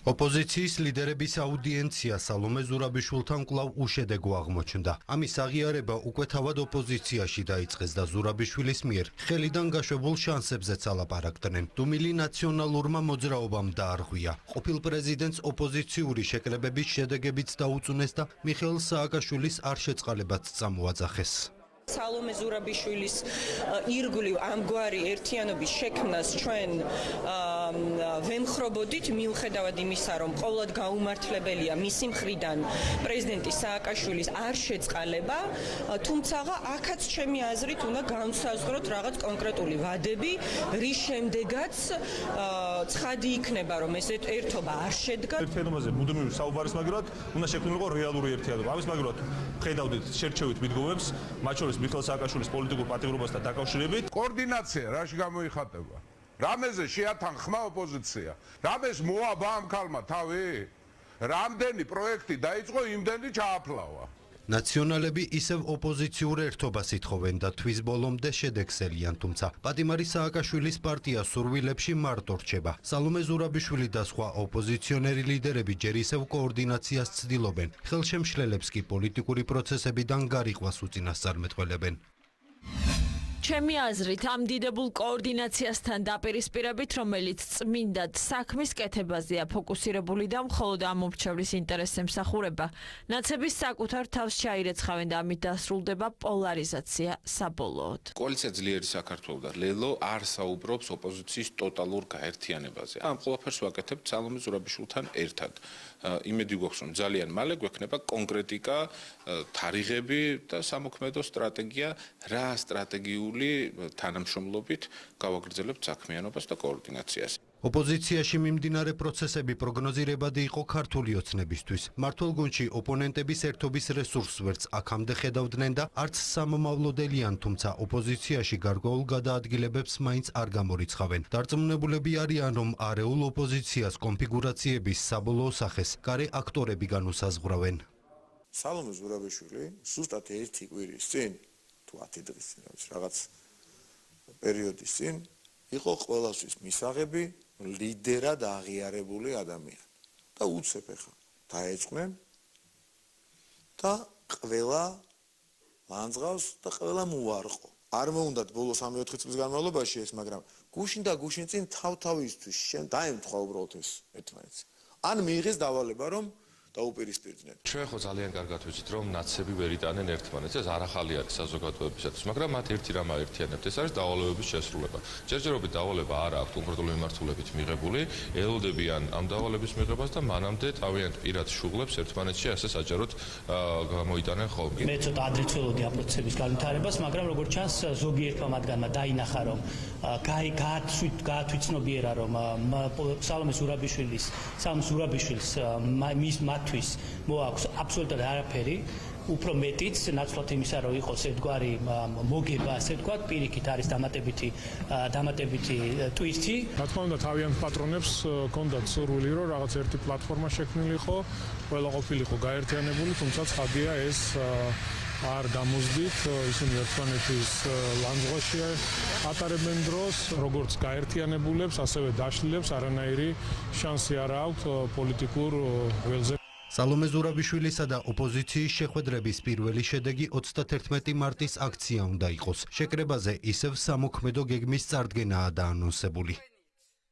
ოპოზიციის ლიდერების აუდიენცია სალომე ზურაბიშვილთან კვლავ უშედეგო აღმოჩნდა. ამის აღიარება უკვე თავად ოპოზიციაში დაიწყეს და ზურაბიშვილის მიერ ხელიდან გაშვებულ შანსებზეც ალაპარაკდნენ. დუმილი ნაციონალურმა მოძრაობამ დაარღვია. ყოფილ პრეზიდენტს ოპოზიციური შეკრებების შედეგებიც დაუწუნეს და მიხეილ სააკაშვილის არ შეწყალებაც წამოაძახეს. სალომე ზურაბიშვილის ირგვლივ ამგვარი ერთიანობის შექმნას ჩვენ ვემხრობოდით, მიუხედავად იმისა, რომ ყოველად გაუმართლებელია მისი მხრიდან პრეზიდენტი სააკაშვილის არ შეწყალება, თუმცა აქაც ჩემი აზრით უნდა განსაზღვროთ რაღაც კონკრეტული ვადები, რის შემდეგაც ცხადი იქნება, რომ ეს ერთობა არ შედგა. ერთიანობაზე მუდმივი საუბარის მაგალითად უნდა შექმნილიყო რეალური ერთიანობა. ამის მაგალითად ხედავდით შერჩევით მიდგომებს, მათ შორის მიხეილ სააკაშვილის პოლიტიკურ პატიმრობასთან დაკავშირებით. კოორდინაცია რაში გამოიხატება? რამეზე შეათანხმა ოპოზიცია? რამეს მოაბა ამ ქალმა თავი? რამდენი პროექტი დაიწყო, იმდენი ჩააფლავა. ნაციონალები ისევ ოპოზიციურ ერთობას ითხოვენ და თვის ბოლომდე შედეგსელიან, თუმცა პატიმარი სააკაშვილის პარტია სურვილებში მარტო რჩება. სალომე ზურაბიშვილი და სხვა ოპოზიციონერი ლიდერები ჯერ ისევ კოორდინაციას ცდილობენ, ხელშემშლელებს კი პოლიტიკური პროცესებიდან გარიყვას უწინასწარმეტყველებენ. ჩემი აზრით, ამ დიდებულ კოორდინაციასთან დაპირისპირებით, რომელიც წმინდად საქმის კეთებაზეა ფოკუსირებული და მხოლოდ ამ მომრჩევლის ინტერესს ემსახურება, ნაცების საკუთარ თავს ჩაირეცხავენ და ამით დასრულდება პოლარიზაცია საბოლოოდ. კოალიცია ძლიერი საქართველო და ლელო არ საუბრობს ოპოზიციის ტოტალურ გაერთიანებაზე. ამ ყველაფერს ვაკეთებთ სალომე ზურაბიშვილთან ერთად. იმედი გვაქვს, რომ ძალიან მალე გვექნება კონკრეტიკა, თარიღები და სამოქმედო სტრატეგია, რა სტრატეგიული თანამშრომლობით გავაგრძელებთ საქმიანობას და კოორდინაციას. ოპოზიციაში მიმდინარე პროცესები პროგნოზირებადი იყო ქართული ოცნებისთვის. მმართველ გუნდში ოპონენტების ერთობის რესურსს ვერც აქამდე ხედავდნენ და არც სამომავლოდელიან, თუმცა ოპოზიციაში გარკვეულ გადაადგილებებს მაინც არ გამორიცხავენ. დარწმუნებულები არიან, რომ არეულ ოპოზიციას კონფიგურაციების საბოლოო სახეს გარე აქტორები განუსაზღვრავენ. სალომე ზურაბიშვილი ზუსტად ერთი კვირის წინ თუ 10 დღის წინ რაღაც პერიოდის წინ იყო ყველასთვის მისაღები ლიდერად აღიარებული ადამიანი და უცებ ახლა დაეწყნენ და ყველა ლანძღავს და ყველა მოარყო. არ მოუნდათ ბოლო 3-4 წლის განმავლობაში ეს, მაგრამ გუშინ და გუშინ წინ თავთავისთვის დაემთხვა უბრალოდ ეს ერთმანეთს. ან მიიღეს დავალება, რომ დაუპირისპირდნენ. ჩვენ ხო ძალიან კარგად ვიცით, რომ ნაცები ვერ იტანენ ერთმანეთს. ეს არ ახალი არის საზოგადოებისათვის, მაგრამ მათ ერთი რამ აერთიანებთ, ეს არის დავალებების შესრულება. ჯერჯერობით დავალება არ აქვს კონკრეტული მიმართულებით მიღებული, ელოდებიან ამ დავალების მიღებას და მანამდე თავიანთ პირად შუღლებს ერთმანეთში ასე საჯაროდ გამოიტანენ ხოლმე. მე ცოტა ადრე ცველოდი ამ პროცესების განვითარებას, მაგრამ როგორც ჩანს, ზოგიერთმა მათგანმა დაინახა, რომ გაათვითცნობიერა, რომ სალომე ზურაბიშვილის მათთვის მოაქვს აბსოლუტურად არაფერი, უფრო მეტიც ნაცვლად იმისა, რომ იყოს ერთგვარი მოგება, ასე ვთქვათ, პირიქით არის დამატებითი ტვისტი. რა თქმა უნდა, თავიანთ პატრონებს ჰქონდათ სურვილი, რომ რაღაც ერთი პლატფორმა შექმნილიყო, ყველა ყოფილიყო გაერთიანებული, თუმცა ცხადია ეს არ გამოსდით, ისინი ერთმანეთის ლანძღვაში ატარებენ დროს, როგორც გაერთიანებულებს, ასევე დაშლილებს არანაირი შანსი არ აქვთ პოლიტიკურ ველზე. სალომე ზურაბიშვილისა და ოპოზიციის შეხვედრების პირველი შედეგი 31 მარტის აქცია უნდა იყოს. შეკრებაზე ისევ სამოქმედო გეგმის წარდგენაა დაანონსებული.